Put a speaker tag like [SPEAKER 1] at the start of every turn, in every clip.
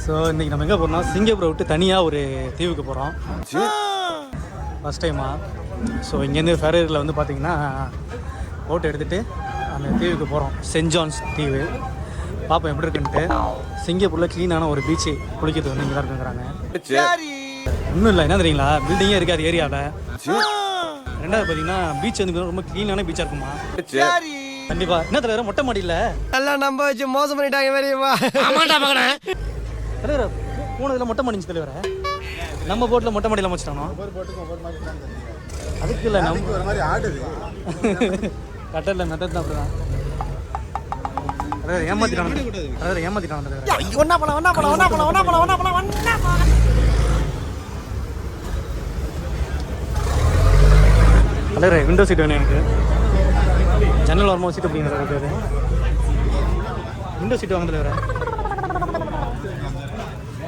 [SPEAKER 1] So இன்றைக்கி நம்ம எங்கே போகிறோம்னா சிங்கப்பூரை விட்டு தனியாக ஒரு தீவுக்கு போகிறோம். ஃபஸ்ட் டைமா. ஸோ இங்கேருந்து ஃபெரரியில் வந்து பார்த்திங்கன்னா போட்டோ எடுத்துகிட்டு அந்த தீவுக்கு போகிறோம். சென்ட் ஜான்ஸ் தீவு. பார்ப்போம் எப்படி இருக்குன்ட்டு. சிங்கப்பூரில் க்ளீனான ஒரு பீச்சு குளிக்கிறது வந்து இங்கே தான் இருக்குங்கிறாங்க. இன்னும் இல்லை, என்ன தெரியுங்களா, பில்டிங்கே இருக்காது ஏரியாவில். ரெண்டாவது பார்த்தீங்கன்னா பீச் வந்து ரொம்ப க்ளீனான பீச்சாக இருக்குமா. கண்டிப்பா. என்ன தலைவர் மொட்டை மாடியில்
[SPEAKER 2] எல்லாம் நம்ப வச்சு மோசம் பண்ணிட்டாங்க வேறையவா.
[SPEAKER 1] தலைவர் போனதில் மொட்டை மாடிச்சு தலைவரை. நம்ம போட்டில் மொட்டை மாடியில் வச்சுட்டானோ அதுக்கு இல்லை நம்ம ஒரு மாதிரி ஆடுது. கட்டல மெத்தட் தான் அப்படிதான். தலைவர் ஏமாத்திட்டான். தலைவர் ஏமாத்திட்டான். தலைவர்
[SPEAKER 2] ஒன்னா போலாம் ஒன்னா போலாம் ஒன்னா போலாம் ஒன்னா போலாம் ஒன்னா போலாம் ஒன்னா போலாம்.
[SPEAKER 1] தலைவர் விண்டோ சீட் வேணும் எனக்கு. ஜன்னல் வரமா சீட் அப்படிங்கிற விண்டோ சீட் வாங்க தலைவர.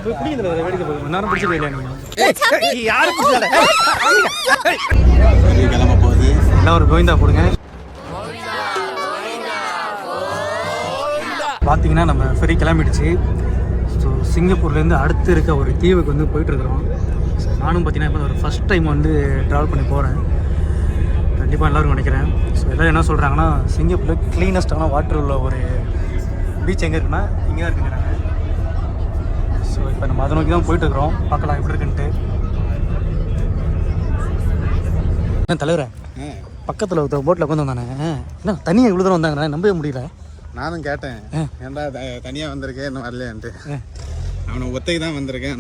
[SPEAKER 1] பிடிக்கும் தலைவர, வேடிக்கை போகுது. நேரம் பிடிச்சது இல்லையா நீங்கள்? யாரும் பிடிச்சல. கிளம்ப போகுது. எல்லாம் ஒரு கோவிந்தா போடுங்க. பார்த்தீங்கன்னா நம்ம ஃபெரி கிளம்பிடுச்சு. ஸோ சிங்கப்பூர்லேருந்து அடுத்து இருக்க ஒரு தீவுக்கு வந்து போயிட்டுருக்குறோம். நானும் பார்த்தீங்கன்னா இப்போ ஒரு ஃபஸ்ட் டைம் வந்து ட்ராவல் பண்ணி போகிறேன். கண்டிப்பாக எல்லோரும் நினைக்கிறேன். ஸோ எல்லோரும் என்ன சொல்கிறாங்கன்னா சிங்கப்பூரில் க்ளீனஸ்டான வாட்டர் உள்ள ஒரு பீச் எங்கே இருக்குன்னா இங்கே தான் இருக்குங்கிறாங்க. ஸோ இப்போ நம்ம அதை நோக்கி தான் போயிட்டுருக்குறோம். பார்க்கலாம் எப்படி இருக்குன்ட்டு. என்ன தலைவரை பக்கத்தில் ஒருத்தர் போட்டில் உட்காந்து வந்தானே, என்ன தனியாக இவ்வளோ தூரம் வந்தாங்கண்ணா, நம்பவே முடியல.
[SPEAKER 3] நானும் கேட்டேன், ஏன்டா தனியாக வந்திருக்கேன் இன்னும் வரலையான்ட்டு. அவனை ஒத்தைக்கு தான் வந்திருக்கேன்.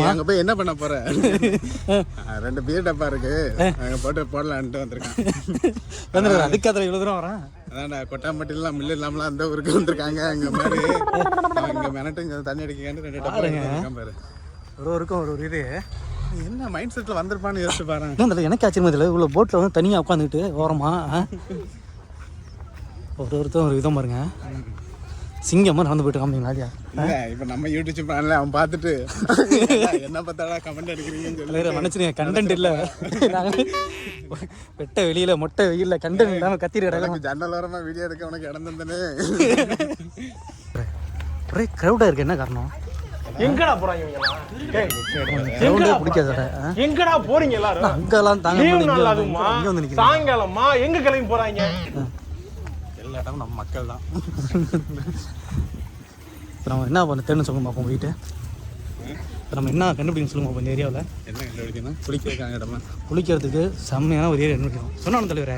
[SPEAKER 3] அங்கே போய் என்ன பண்ண போற? 2 பீர் டப்பா இருக்கு, அங்கே போட்டு போடலான்ட்டு வந்திருக்கேன்.
[SPEAKER 1] அதுக்காக இவ்வளோ தூரம் வரேன்.
[SPEAKER 3] அதான்டா கொட்டாம்பட்டிலாம் மில்லு இல்லாமலாம் அந்த ஊருக்கு வந்திருக்காங்க. அங்கே மாதிரி இங்கே மெனட்டு இங்கே தண்ணி அடிக்காண்டு 2 டப்பா இருக்கான் பாரு.
[SPEAKER 1] ஒருவருக்கும் ஒரு இது
[SPEAKER 3] என்ன மைண்ட் செட்டில் வந்திருப்பான்னு யோசிச்சு பாருங்க.
[SPEAKER 1] எனக்கு ஆச்சரியமா இல்லை, இவ்வளோ போட்டில் வந்து தனியாக உட்காந்துக்கிட்டு ஓரமா ஒருத்தரும் ஒரு விதம் பாருங்க. சிங்கமாக நடந்து போயிட்டு காமிங்களா?
[SPEAKER 3] இப்போ நம்ம யூடியூப் சேனல்ல அவன் பார்த்துட்டு என்ன பார்த்தாடா கமெண்ட் அடிக்கிறீங்கன்னு சொல்லி
[SPEAKER 1] மன்னிச்சிருங்க. கண்டென்ட் இல்லை, வெட்ட வெளியில் மொட்டை வெயிலில் கண்டென்ட் இல்லாமல் கத்திரிக்கிற
[SPEAKER 3] ஜன்னல் ஓரமாக வீடியோ எடுக்க உனக்கு இடம் தந்தனே.
[SPEAKER 1] ஒரே க்ரௌடாக இருக்குது. என்ன காரணம்?
[SPEAKER 2] எங்கடா போறாங்க
[SPEAKER 1] பிடிக்காத
[SPEAKER 2] எங்கடா போறீங்க எல்லாரும்?
[SPEAKER 1] அங்கெல்லாம் தாங்க
[SPEAKER 2] சாயங்காலமா எங்க கிளம்பி போறாங்க?
[SPEAKER 3] எல்லா இடமும் நம்ம மக்கள் தான்.
[SPEAKER 1] இப்போ நம்ம என்ன பண்ண தேர்ந்து சொல்லுங்க பார்ப்போம். வீட்டு இப்போ நம்ம என்ன கண்டுபிடிக்கணும் சொல்லுங்க பார்ப்போம். இந்த ஏரியாவில்
[SPEAKER 3] என்ன கண்டுபிடிக்கணும்? குளிக்கிறதுக்கான இடமா?
[SPEAKER 1] குளிக்கிறதுக்கு செம்மையான ஒரு ஏரியா கண்டுபிடிக்கணும். சொன்னாலும் தலைவரை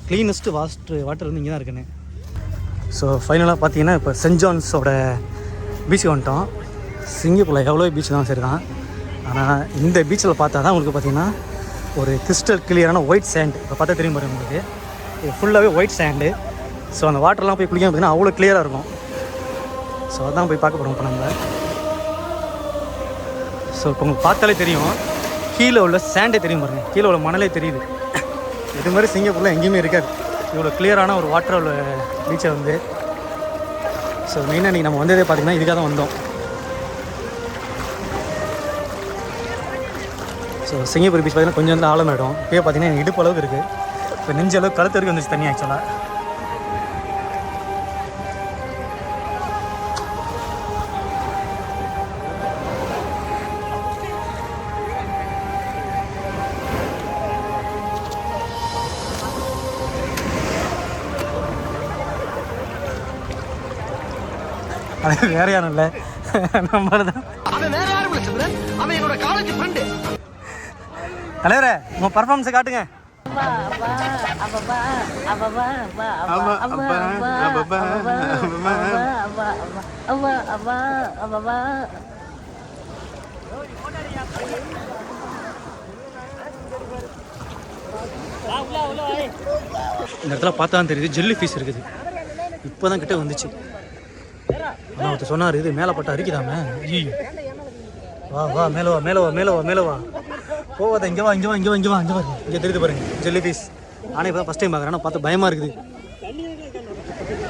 [SPEAKER 1] க்ளீனஸ்ட்டு வாட்டர் வந்து இங்கே தான் இருக்குன்னு. ஸோ ஃபைனலாக பார்த்தீங்கன்னா இப்போ சென்ட் ஜான்ஸோட பீச்சுக்கு வந்துட்டோம். சிங்கப்பூரில் எவ்வளோ பீச் தான் சரி தான், ஆனால் இந்த பீச்சில் பார்த்தா தான் உங்களுக்கு பார்த்தீங்கன்னா ஒரு கிறிஸ்டல் கிளியரான ஒயிட் சேண்டு. இப்போ பார்த்தா தெரியும் பாருங்க உங்களுக்கு, இது ஃபுல்லாகவே ஒயிட் சேண்டு. ஸோ அந்த வாட்டர்லாம் போய் குளிக்காமல் பார்த்தீங்கன்னா அவ்வளோ கிளியராக இருக்கும். ஸோ அதான் போய் பார்க்க போகிறோம் இப்போ நம்ம. ஸோ இப்போ உங்களுக்கு பார்த்தாலே தெரியும், கீழே உள்ள சேண்டே தெரியும் பாருங்கள், கீழே உள்ள மணலே தெரியுது. இது மாதிரி சிங்கப்பூரில் எங்கேயுமே இருக்காது இவ்வளோ கிளியரான ஒரு வாட்டர் உள்ள பீச்சை வந்து. ஸோ மெயினாக இன்றைக்கி நம்ம வந்ததே பார்த்திங்கன்னா இதுக்காக தான் வந்தோம். ஸோ சிங்கப்பூர் பீச் பார்த்திங்கன்னா கொஞ்சம் வந்து ஆழமாயிடும். இப்போயே பார்த்திங்கன்னா எனக்கு இடுப்பு அளவுக்கு இருக்குது. இப்போ நெஞ்ச அளவுக்கு கழுத்து வரைக்கும் வந்துச்சு தண்ணி. ஆக்சுவலாக அது வேற யாரும் இல்லை, நம்ம தான்.
[SPEAKER 2] அவன் என்னோட காலேஜ் ஃப்ரெண்டு.
[SPEAKER 1] தலைவரே உங்கள் பர்ஃபார்மன்ஸை காட்டுங்க. இந்த இடத்துல பார்த்தா தான் தெரியுது ஜெல்லி ஃபிஷ் இருக்குது. இப்போ தான் கிட்டே வந்துச்சு. ஆனால் ஒருத்தர் சொன்னார், இது மேலே பட்டா அரிக்குதாமே. வா வா மேலே வா மேலே வா மேலே வா மேலே வா போவாத. இங்கே வா இங்கே வா இங்கே வா இங்கே வா இங்கே வா இங்கே தெரியுது பாருங்க ஜெல்லி ஃபிஷ். ஆனால் இப்போ தான் ஃபஸ்ட் டைம் பார்க்குறேன். ஆனால் பார்த்து பயமாக இருக்குது.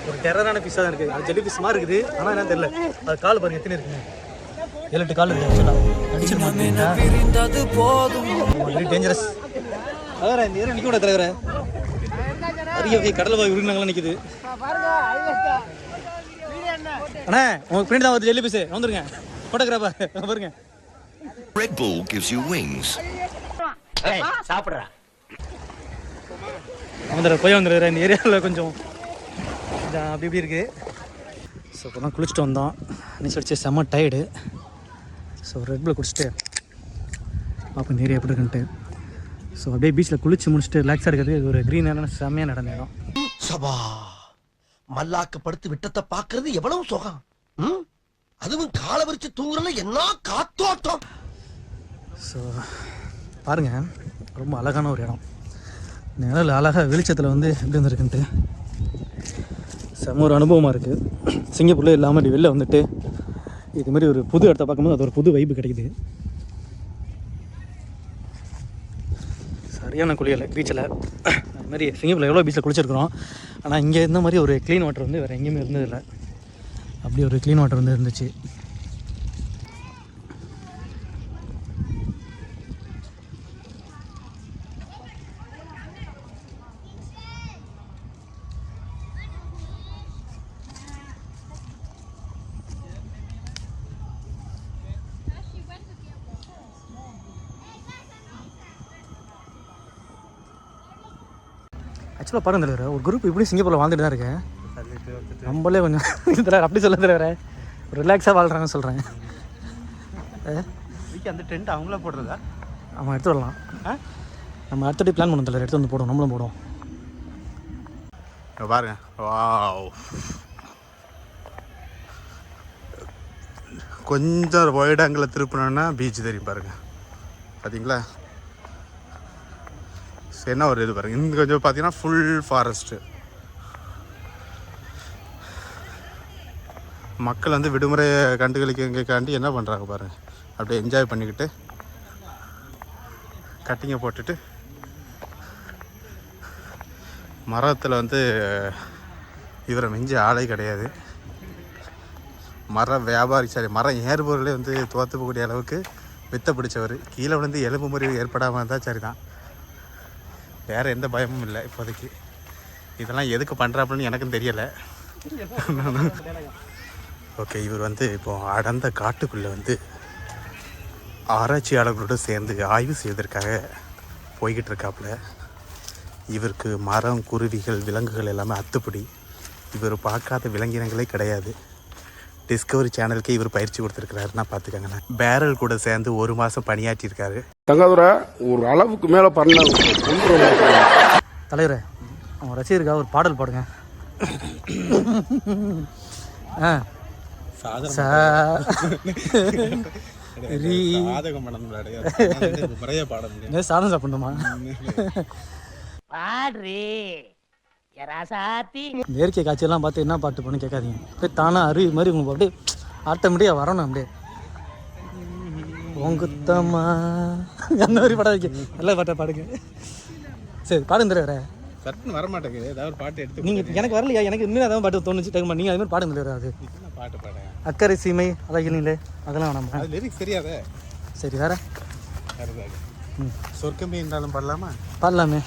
[SPEAKER 1] ஒரு டெரரான ஃபிஷ்ஷாக தான் இருக்குது. அது ஜெல்லி ஃபிஷ் மாதிரி இருக்குது. ஆனால் என்ன தெரியல, அது கால் பாருங்க எத்தனை இருக்குங்க. 7-8 கால் இருக்குது. ஆக்சுவலாக டேஞ்சரஸ். தலைவரே இந்த ஏரியா நிற்க விட தலைவரே. அரிய கடல் வாய் உருங்கினாங்களாம் நிற்குது. அண்ணா உங்களுக்கு பின்னாடி தான் வருது ஜெல்லி பீஸு வந்துருங்க. ஃபோட்டோகிராஃபர் பாருங்க.
[SPEAKER 4] Red Bull gives you wings.
[SPEAKER 5] சாப்பிடுறா.
[SPEAKER 1] வந்துடுற இந்த ஏரியாவில் கொஞ்சம் அப்படி இப்படி இருக்குது. ஸோ இப்போ தான் குளிச்சுட்டு வந்தோம். நீச்சல் அடிச்சு செம்ம டயர்டு. ஸோ ரெட் புல் குடிச்சிட்டு அப்போ இந்த ஏரியா எப்படி இருக்குன்ட்டு. ஸோ அப்படியே பீச்சில் குளிச்சு முடிச்சுட்டு ரிலாக்ஸாக இருக்கிறது ஒரு க்ரீனான செம்மையாக நடந்த இடம்.
[SPEAKER 5] சபா மல்லாக்க படுத்து விட்டத்தை பார்க்கறது எவ்வளவு சுகம். அதுவும் காலை விரிச்சு தூங்குறதுல என்ன காத்தோட்டம்.
[SPEAKER 1] ஸோ பாருங்கள், ரொம்ப அழகான ஒரு இடம். நிழல் அழகாக வெளிச்சத்தில் வந்து எப்படி வந்துருக்குன்ட்டு செம்ம ஒரு அனுபவமாக இருக்குது. சிங்கப்பூரில் இல்லாமல் இப்படி வெளில வந்துட்டு இது மாதிரி ஒரு புது இடத்த பார்க்கும்போது அது ஒரு புது வைப்பு கிடைக்குது. சரியான குளியல் பீச்சில். அது மாதிரி சிங்கப்பூரில் எவ்வளோ பீச்சில் குளிச்சிருக்கிறோம். ஆனால் இங்கே இருந்த மாதிரி ஒரு க்ளீன் வாட்டர் வந்து வேறு எங்கேயுமே இருந்ததில்லை. அப்படி ஒரு க்ளீன் வாட்டர் வந்து இருந்துச்சு. ஆக்சுவலாக பாருங்க தலைவர், ஒரு குரூப் இப்படி சிங்கப்பூரில் வாழ்ந்துட்டு தான் இருக்கேன். நம்மளே கொஞ்சம் தலைவர் அப்படி சொல்ல தலைவர ரிலாக்ஸாக வாழ்கிறாங்கன்னு சொல்கிறேன்.
[SPEAKER 3] அந்த டென்ட் அவங்கள போடுறதா?
[SPEAKER 1] ஆமாம், எடுத்து வரலாம். நம்ம அடுத்தடி பிளான் பண்ணோம் தலைவர், எடுத்து வந்து போடுவோம், நம்மளும் போடுவோம்.
[SPEAKER 3] பாருங்க, வாவ், கொஞ்சம் ஒயிட் ஆங்கிள் திருப்பினோன்னா பீச் தெரியும் பாருங்க. பார்த்தீங்களா? என்ன ஒரு இது பாருங்க. இங்கே கொஞ்சம் பார்த்தீங்கன்னா ஃபுல் ஃபாரஸ்ட்டு. மக்கள் வந்து விடுமுறை கண்டுகளிக்காண்டி என்ன பண்ணுறாங்க பாருங்கள். அப்படியே என்ஜாய் பண்ணிக்கிட்டு கட்டிங்கை போட்டுட்டு மரத்தில் வந்து இவரை மிஞ்சி ஆளே கிடையாது. மர வியாபாரி, சரி மரம் ஏறுபவர்களே வந்து தோற்று போகக்கூடிய அளவுக்கு வித்த பிடிச்சவர். கீழே விழுந்து எலும்பு முறிவு ஏற்படாமல் இருந்தால் சரி தான், வேறு எந்த பயமும் இல்லை இப்போதைக்கு. இதெல்லாம் எதுக்கு பண்ணுறாப்புன்னு எனக்கும் தெரியலை. ஓகே, இவர் வந்து இப்போது அடர்ந்த காட்டுக்குள்ளே வந்து ஆராய்ச்சியாளர்களோடு சேர்ந்து ஆய்வு செய்வதற்காக போய்கிட்டு இருக்காப்புல. இவருக்கு மரம், குருவிகள், விலங்குகள் எல்லாமே அத்துப்படி. இவர் பார்க்காத விலங்கினங்களே கிடையாது. டிஸ்கவரி சேனலுக்கு இவர் பயிற்சி கொடுத்துருக்கிறாருன்னா பார்த்துக்கங்கண்ணா. பேரல் கூட சேர்ந்து 1 மாதம் பணியாற்றியிருக்காரு.
[SPEAKER 6] தங்காதுரை ஒரு அளவுக்கு மேலே பண்ண
[SPEAKER 1] தலைவரே, அவன் ரசிகருக்காக ஒரு பாடல் பாடுங்க. சாதம் சாப்பிடணுமா? இயற்கை காட்சியெல்லாம் பார்த்து என்ன பாட்டு பண்ணு கேட்காதீங்க. அப்படியே தானா அருவி மாதிரி உங்களுக்கு அப்படியே ஆட்டோமேட்டிக்காக வரணும். அப்படியே உங்குத்தம்மா அந்த மாதிரி பாட வைக்க நல்ல பாட்டை பாடுங்க. சரி பாடுங்க தலைவரே.
[SPEAKER 3] சட்டுன்னு வரமாட்டேங்குது. ஏதாவது ஒரு பாட்டு எடுத்து
[SPEAKER 1] நீங்கள் எனக்கு வரலையா? எனக்கு இன்னும் அதான் பாட்டு தோணுச்சு. டேங்க நீங்கள் அது மாதிரி பாடுங்க தலைவரே. அது
[SPEAKER 3] பாட்டு பாடுங்க.
[SPEAKER 1] அக்கறை சீமை அழகினிலே அதெல்லாம் வேணாமா?
[SPEAKER 3] அது லிரிக்ஸ் தெரியாதே.
[SPEAKER 1] சரி வேற
[SPEAKER 3] சொர்க்கமே என்றாலும் பாடலாமா?
[SPEAKER 1] பாடலாமே.